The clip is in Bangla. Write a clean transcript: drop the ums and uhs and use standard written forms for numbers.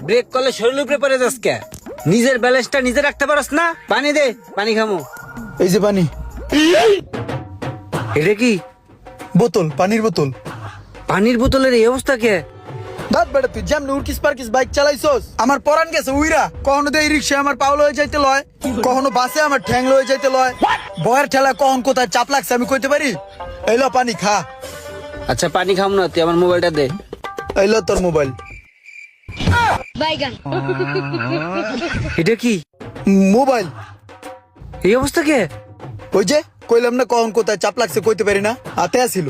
ব্রেক করলে শরীর উপরে পড়ে যাস কে? নিজের ব্যালেন্সটা নিজে রাখতে পারস না? পানি দে, পানি খামো। এই যে পানি। এটা কি? বোতল, পানির বোতল। পানির বোতলের এই অবস্থা কে? দাঁত বেড়া, তুই যেমন উর্কিস পার্কিস বাইক চালাইছস, আমার পরান গেছে উইরা। কখনো তো এই রিক্সা আমার পাও লয়ে যাইতে লয়, কখনো বাসে আমার ঠ্যাং লয়ে যাইতে লয়। বয়ের ঠেলা কখন কোথায় চাপ লাগছে আমি কইতে পারি? এইলো পানি খা। আচ্ছা পানি খাম না, তুই আমার মোবাইলটা দে। এইলো তোর মোবাইল। বাইগান। এটা কি? মোবাইল। এই অবস্থা কে? ওই যে কইলাম না কখন কোথায় চাপ লাগছে কইতে পারি না, হাতে আসিল।